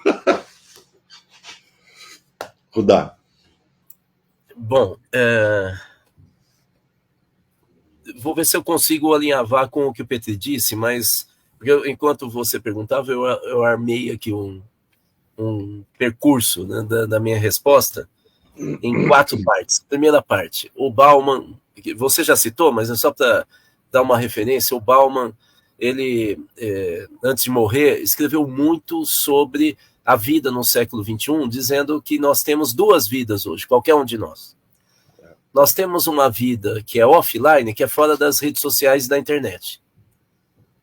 Rudá. Bom, vou ver se eu consigo alinhavar com o que o Petri disse, mas enquanto você perguntava, eu armei aqui um percurso, né, da minha resposta em 4 partes. Primeira parte, o Bauman, você já citou, mas é só para dar uma referência, o Bauman, ele, antes de morrer, escreveu muito sobre a vida no século XXI, dizendo que nós temos 2 vidas hoje, qualquer um de nós. Nós temos uma vida que é offline, que é fora das redes sociais e da internet.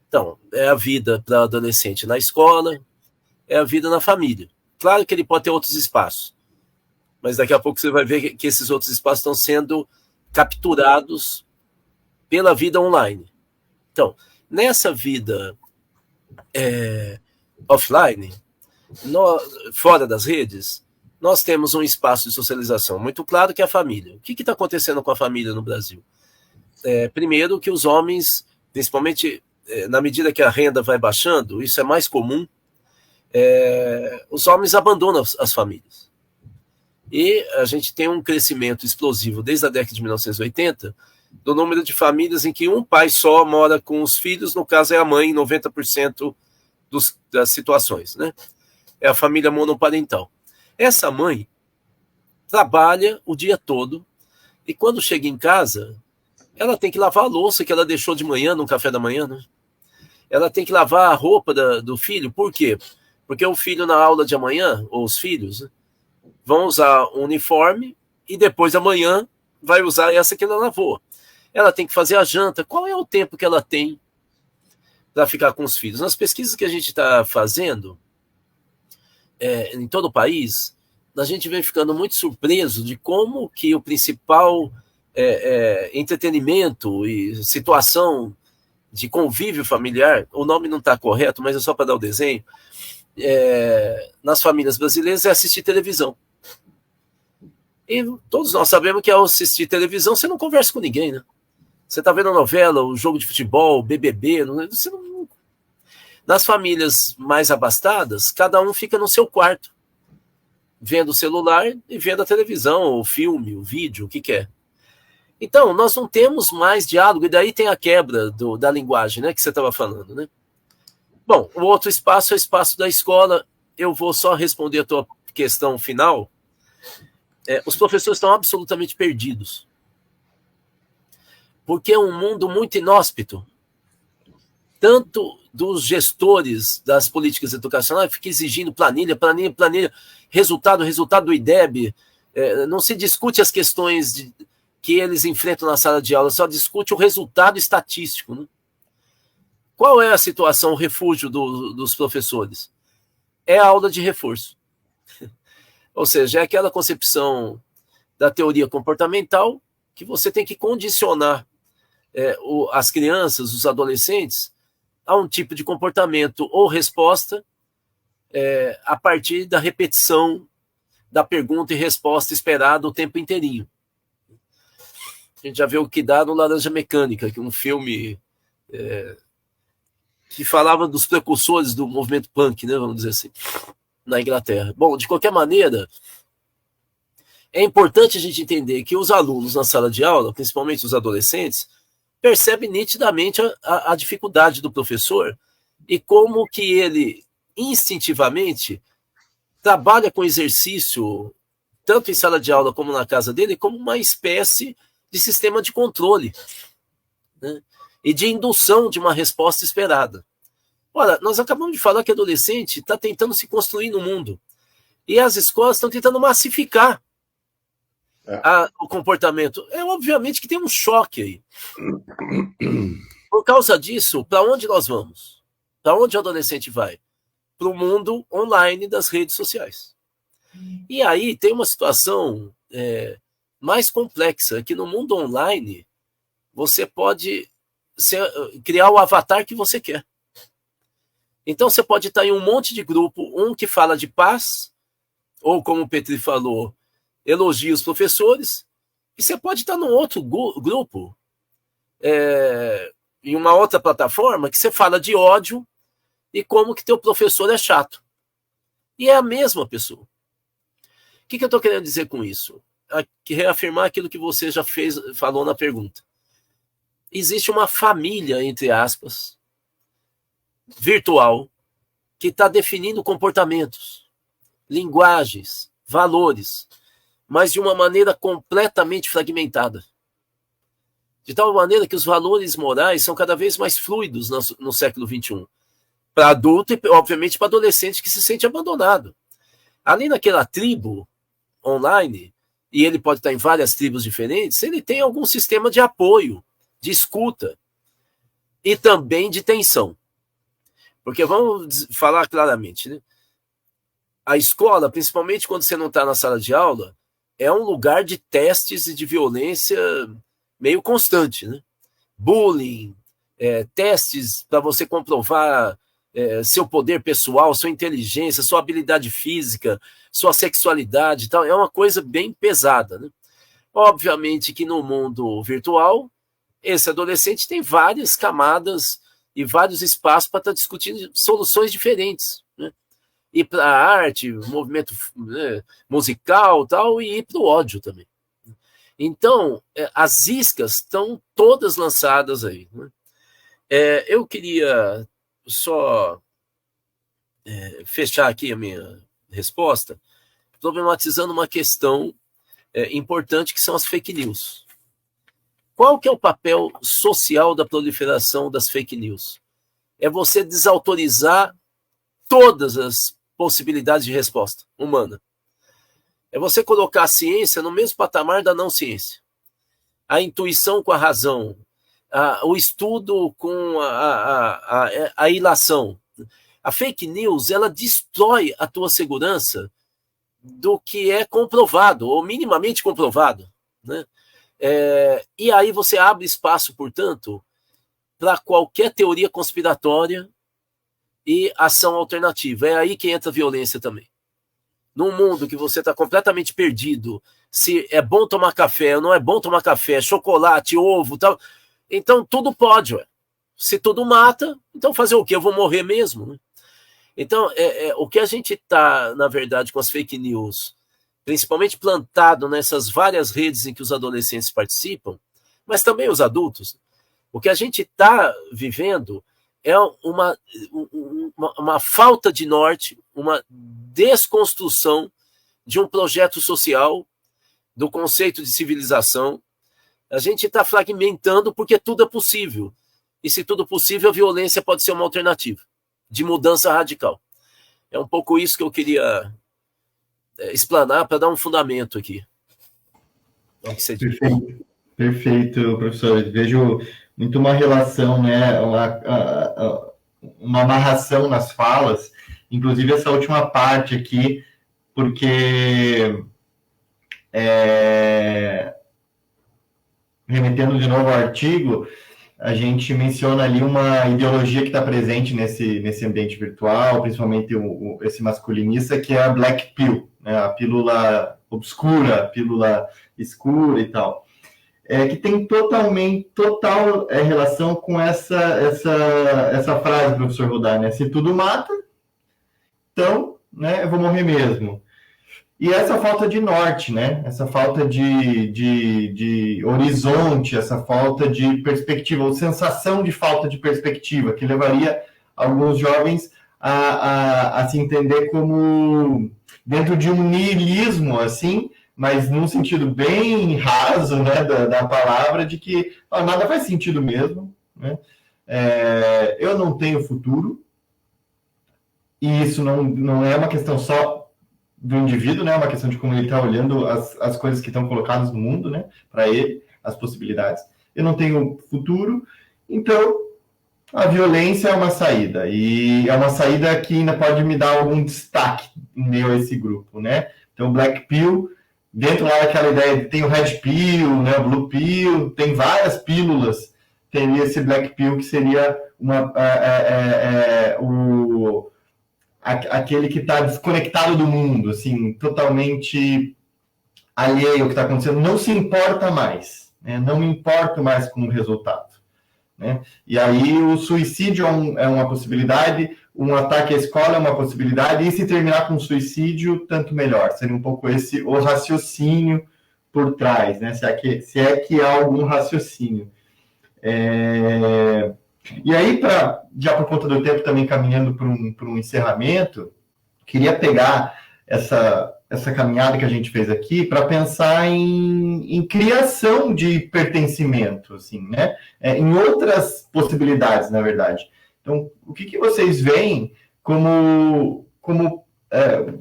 Então, é a vida para adolescente na escola, é a vida na família. Claro que ele pode ter outros espaços, mas daqui a pouco você vai ver que esses outros espaços estão sendo capturados pela vida online. Então, nessa vida offline, fora das redes, nós temos um espaço de socialização muito claro, que é a família. O que está acontecendo com a família no Brasil? Primeiro, que os homens, principalmente na medida que a renda vai baixando, isso é mais comum, os homens abandonam as famílias. E a gente tem um crescimento explosivo desde a década de 1980 do número de famílias em que um pai só mora com os filhos, no caso é a mãe, em 90% das situações, né? É a família monoparental. Essa mãe trabalha o dia todo e quando chega em casa, ela tem que lavar a louça que ela deixou de manhã no café da manhã, né? Ela tem que lavar a roupa do filho. Por quê? Porque o filho na aula de amanhã, ou os filhos, né, vão usar um uniforme e depois amanhã vai usar essa que ela lavou. Ela tem que fazer a janta. Qual é o tempo que ela tem para ficar com os filhos? Nas pesquisas que a gente está fazendo em todo o país, a gente vem ficando muito surpreso de como que o principal entretenimento e situação de convívio familiar, o nome não está correto, mas é só para dar o desenho, nas famílias brasileiras é assistir televisão. E todos nós sabemos que ao assistir televisão você não conversa com ninguém, né? Você está vendo a novela, o jogo de futebol, o BBB, você não... Nas famílias mais abastadas, cada um fica no seu quarto, vendo o celular e vendo a televisão, o filme, o vídeo, o que quer. Então, nós não temos mais diálogo, e daí tem a quebra da linguagem, né, que você estava falando, né? Bom, o outro espaço é o espaço da escola. Eu vou só responder a tua questão final. Os professores estão absolutamente perdidos, porque é um mundo muito inóspito, tanto dos gestores das políticas educacionais, fica exigindo planilha, resultado do IDEB, não se discute as questões que eles enfrentam na sala de aula, só discute o resultado estatístico, né? Qual é a situação, o refúgio dos professores? É a aula de reforço. Ou seja, é aquela concepção da teoria comportamental que você tem que condicionar as crianças, os adolescentes, a um tipo de comportamento ou resposta a partir da repetição da pergunta e resposta esperada o tempo inteirinho. A gente já viu o que dá no Laranja Mecânica, que é um filme que falava dos precursores do movimento punk, né, vamos dizer assim. na Inglaterra. Bom, de qualquer maneira, é importante a gente entender que os alunos na sala de aula, principalmente os adolescentes, percebem nitidamente a dificuldade do professor e como que ele, instintivamente, trabalha com exercício, tanto em sala de aula como na casa dele, como uma espécie de sistema de controle, né? E de indução de uma resposta esperada. Ora, nós acabamos de falar que o adolescente está tentando se construir no mundo. E as escolas estão tentando massificar o comportamento. É obviamente que tem um choque aí. Por causa disso, para onde nós vamos? Para onde o adolescente vai? Para o mundo online das redes sociais. E aí tem uma situação mais complexa, que no mundo online você pode criar o avatar que você quer. Então você pode estar em um monte de grupo, um que fala de paz, ou como o Petri falou, elogia os professores, e você pode estar num outro grupo, em uma outra plataforma, que você fala de ódio e como que teu professor é chato. E é a mesma pessoa. O que eu estou querendo dizer com isso? Reafirmar aquilo que você já falou na pergunta. Existe uma família, entre aspas, virtual, que está definindo comportamentos, linguagens, valores, mas de uma maneira completamente fragmentada. De tal maneira que os valores morais são cada vez mais fluidos no século XXI. Para adulto e, obviamente, para adolescente que se sente abandonado. Ali naquela tribo online, e ele pode estar em várias tribos diferentes, ele tem algum sistema de apoio, de escuta e também de tensão. Porque vamos falar claramente, né? A escola, principalmente quando você não está na sala de aula, é um lugar de testes e de violência meio constante, né? Bullying, testes para você comprovar seu poder pessoal, sua inteligência, sua habilidade física, sua sexualidade e tal. É uma coisa bem pesada, né? Obviamente que no mundo virtual, esse adolescente tem várias camadas e vários espaços para estar discutindo soluções diferentes, né? Ir para a arte, movimento musical tal, e ir para o ódio também. Então, as iscas estão todas lançadas aí, né? Eu queria só fechar aqui a minha resposta problematizando uma questão importante, que são as fake news. Qual que é o papel social da proliferação das fake news? É você desautorizar todas as possibilidades de resposta humana. É você colocar a ciência no mesmo patamar da não ciência. A intuição com a razão, o estudo com a ilação. A fake news, ela destrói a tua segurança do que é comprovado, ou minimamente comprovado, né? E aí você abre espaço, portanto, para qualquer teoria conspiratória e ação alternativa. É aí que entra a violência também. Num mundo que você está completamente perdido, se é bom tomar café ou não é bom tomar café, chocolate, ovo, tal, então tudo pode. Se tudo mata, então fazer o quê? Eu vou morrer mesmo, né? Então, o que a gente está, na verdade, com as fake news, principalmente plantado nessas várias redes em que os adolescentes participam, mas também os adultos, o que a gente está vivendo é uma falta de norte, uma desconstrução de um projeto social, do conceito de civilização. A gente está fragmentando porque tudo é possível. E se tudo é possível, a violência pode ser uma alternativa de mudança radical. É um pouco isso que eu queria explanar para dar um fundamento aqui. Perfeito, perfeito, professor. Eu vejo muito uma relação, né, uma amarração nas falas, inclusive essa última parte aqui, porque remetendo de novo ao artigo, a gente menciona ali uma ideologia que está presente nesse ambiente virtual, principalmente esse masculinista, que é a Black Pill, né, a pílula obscura, a pílula escura e tal, que tem total relação com essa frase, professor Rodar, né? Se tudo mata, então né, eu vou morrer mesmo. E essa falta de norte, né? Essa falta de horizonte, essa falta de perspectiva, ou sensação de falta de perspectiva, que levaria alguns jovens a se entender como dentro de um niilismo, assim, mas num sentido bem raso, né, da palavra, de que nada faz sentido mesmo, né? Eu não tenho futuro, e isso não é uma questão só do indivíduo, né? É uma questão de como ele está olhando as coisas que estão colocadas no mundo, né? Para ele, as possibilidades. Eu não tenho futuro, então a violência é uma saída. E é uma saída que ainda pode me dar algum destaque em meio a esse grupo, né? Então, o Black Pill, dentro lá daquela ideia, tem o Red Pill, né? O Blue Pill, tem várias pílulas. Teria esse Black Pill que seria aquele que está desconectado do mundo, assim, totalmente alheio ao que está acontecendo, não se importa mais, né? Não me importo mais com o resultado, né? E aí o suicídio é uma possibilidade, um ataque à escola é uma possibilidade, e se terminar com suicídio, tanto melhor. Seria um pouco o raciocínio por trás, né? Se é que há algum raciocínio. E aí, já por conta do tempo, também caminhando para um encerramento, queria pegar essa caminhada que a gente fez aqui para pensar em criação de pertencimento, assim, né? Em outras possibilidades, na verdade. Então, o que vocês veem como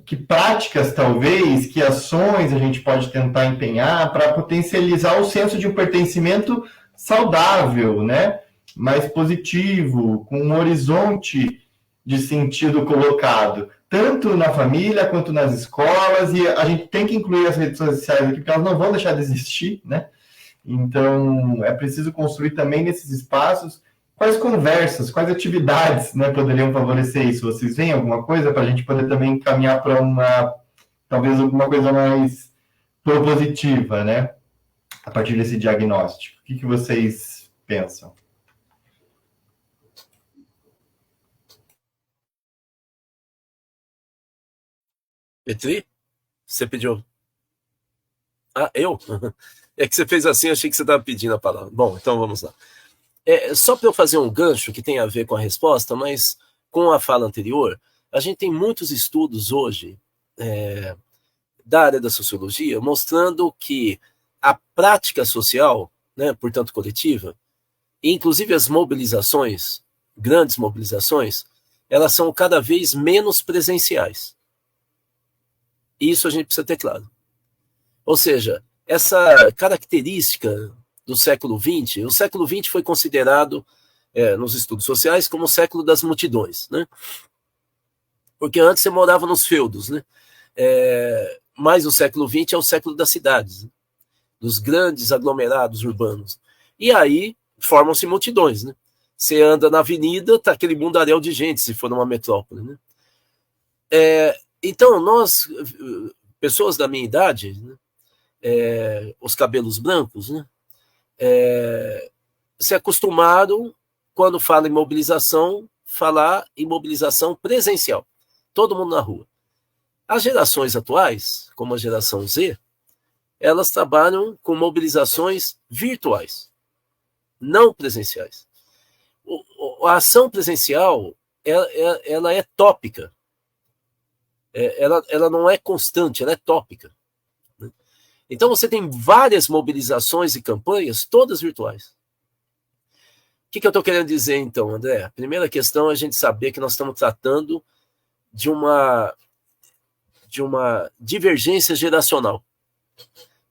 que práticas, talvez, que ações a gente pode tentar empenhar para potencializar o senso de um pertencimento saudável, né? Mais positivo, com um horizonte de sentido colocado, tanto na família quanto nas escolas, e a gente tem que incluir as redes sociais aqui, porque elas não vão deixar de existir, né? Então, é preciso construir também nesses espaços quais conversas, quais atividades, né, poderiam favorecer isso. Vocês veem alguma coisa para a gente poder também caminhar para talvez alguma coisa mais propositiva, né? A partir desse diagnóstico. O que vocês pensam? Petri, você pediu? Ah, eu? É que você fez assim, achei que você estava pedindo a palavra. Bom, então vamos lá. Só para eu fazer um gancho que tem a ver com a resposta, mas com a fala anterior, a gente tem muitos estudos hoje da área da sociologia mostrando que a prática social, né, portanto coletiva, inclusive as mobilizações, grandes mobilizações, elas são cada vez menos presenciais. Isso a gente precisa ter claro. Ou seja, essa característica do século XX, o século XX foi considerado, nos estudos sociais, como o século das multidões, né? Porque antes você morava nos feudos, né? Mas o século XX é o século das cidades, né? Dos grandes aglomerados urbanos. E aí formam-se multidões, né? Você anda na avenida, tá aquele mundaréu de gente, se for numa metrópole, né? Então, nós, pessoas da minha idade, né, os cabelos brancos, né, se acostumaram, quando fala em mobilização, falar em mobilização presencial. Todo mundo na rua. As gerações atuais, como a geração Z, elas trabalham com mobilizações virtuais, não presenciais. A ação presencial, ela é tópica. Ela não é constante, ela é tópica. Então você tem várias mobilizações e campanhas, todas virtuais. O que eu estou querendo dizer então, André? A primeira questão é a gente saber que nós estamos tratando de uma divergência geracional.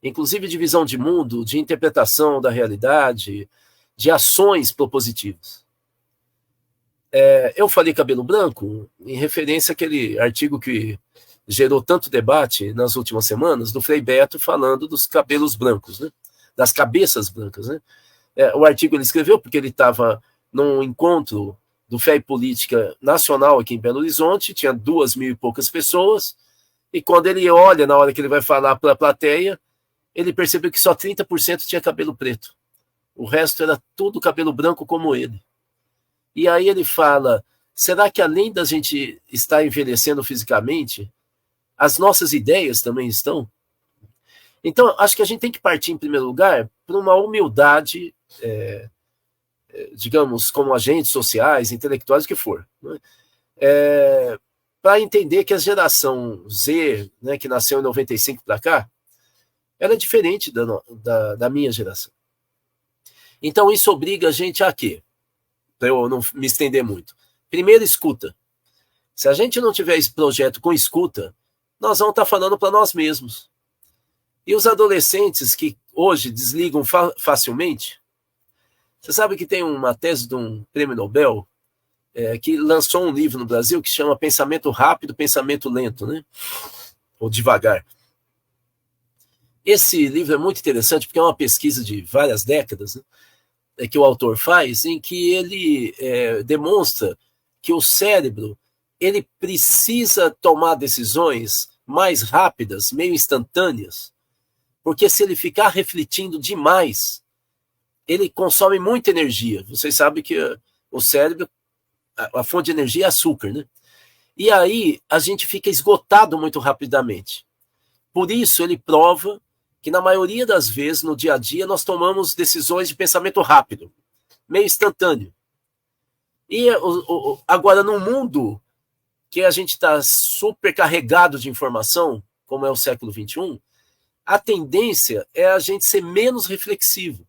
Inclusive de visão de mundo, de interpretação da realidade, de ações propositivas. Eu falei cabelo branco em referência àquele artigo que gerou tanto debate nas últimas semanas, do Frei Beto falando dos cabelos brancos, né? Das cabeças brancas. Né? O artigo ele escreveu porque ele estava num encontro do Fé e Política Nacional aqui em Belo Horizonte, tinha 2.000 e poucas pessoas, e quando ele olha, na hora que ele vai falar para a plateia, ele percebeu que só 30% tinha cabelo preto. O resto era tudo cabelo branco como ele. E aí ele fala, será que além da gente estar envelhecendo fisicamente, as nossas ideias também estão? Então, acho que a gente tem que partir, em primeiro lugar, para uma humildade, digamos, como agentes sociais, intelectuais, o que for, né? Para entender que a geração Z, né, que nasceu em 95 para cá, ela é diferente da minha geração. Então, isso obriga a gente a quê? Para eu não me estender muito. Primeiro, escuta. Se a gente não tiver esse projeto com escuta, nós vamos estar falando para nós mesmos. E os adolescentes que hoje desligam facilmente, você sabe que tem uma tese de um prêmio Nobel que lançou um livro no Brasil que chama Pensamento Rápido, Pensamento Lento, né? Ou Devagar. Esse livro é muito interessante porque é uma pesquisa de várias décadas, né, que o autor faz, em que ele demonstra que o cérebro ele precisa tomar decisões mais rápidas, meio instantâneas, porque se ele ficar refletindo demais, ele consome muita energia. Vocês sabem que o cérebro, a fonte de energia é açúcar, né? E aí a gente fica esgotado muito rapidamente. Por isso ele prova que na maioria das vezes, no dia a dia, nós tomamos decisões de pensamento rápido, meio instantâneo. E agora, num mundo que a gente está super carregado de informação, como é o século XXI, a tendência é a gente ser menos reflexivo,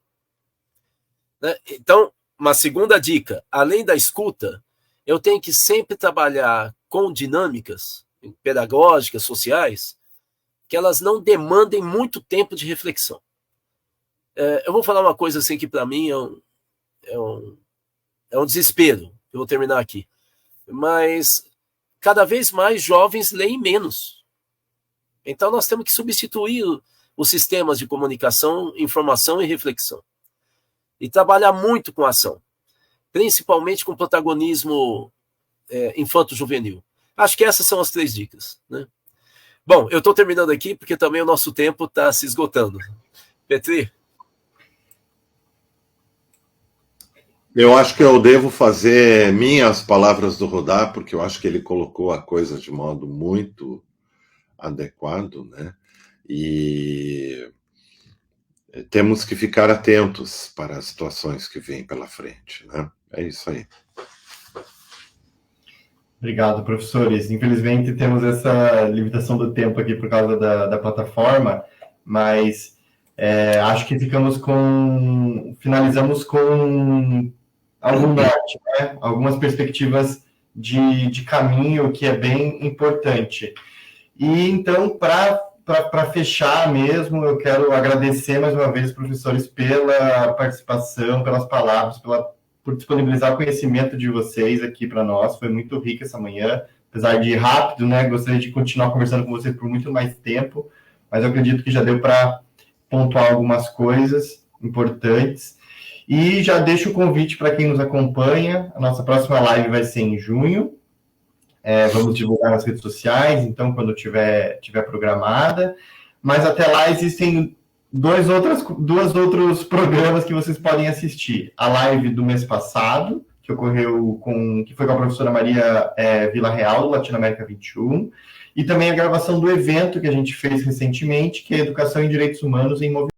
né? Então, uma segunda dica, além da escuta, eu tenho que sempre trabalhar com dinâmicas pedagógicas, sociais, que elas não demandem muito tempo de reflexão. Eu vou falar uma coisa assim que para mim é um desespero. Eu vou terminar aqui. Mas cada vez mais jovens leem menos. Então nós temos que substituir os sistemas de comunicação, informação e reflexão. E trabalhar muito com ação. Principalmente com protagonismo infanto-juvenil. Acho que essas são as 3 dicas, né? Bom, eu estou terminando aqui porque também o nosso tempo está se esgotando. Petri? Eu acho que eu devo fazer minhas palavras do Rodar, porque eu acho que ele colocou a coisa de modo muito adequado, né? E temos que ficar atentos para as situações que vêm pela frente, né? É isso aí. Obrigado, professores. Infelizmente, temos essa limitação do tempo aqui por causa da plataforma, mas acho que finalizamos com algum norte, né? Algumas perspectivas de caminho que é bem importante. E, então, para fechar mesmo, eu quero agradecer mais uma vez, professores, pela participação, pelas palavras, por disponibilizar o conhecimento de vocês aqui para nós. Foi muito rico essa manhã, apesar de rápido, né? Gostaria de continuar conversando com vocês por muito mais tempo, mas eu acredito que já deu para pontuar algumas coisas importantes. E já deixo o convite para quem nos acompanha. A nossa próxima live vai ser em junho. Vamos divulgar nas redes sociais, então, quando tiver programada. Mas até lá existem dois outros programas que vocês podem assistir. A live do mês passado, que foi com a professora Maria Villarreal, do Latinoamérica 21, e também a gravação do evento que a gente fez recentemente, que é Educação em Direitos Humanos em Movimento.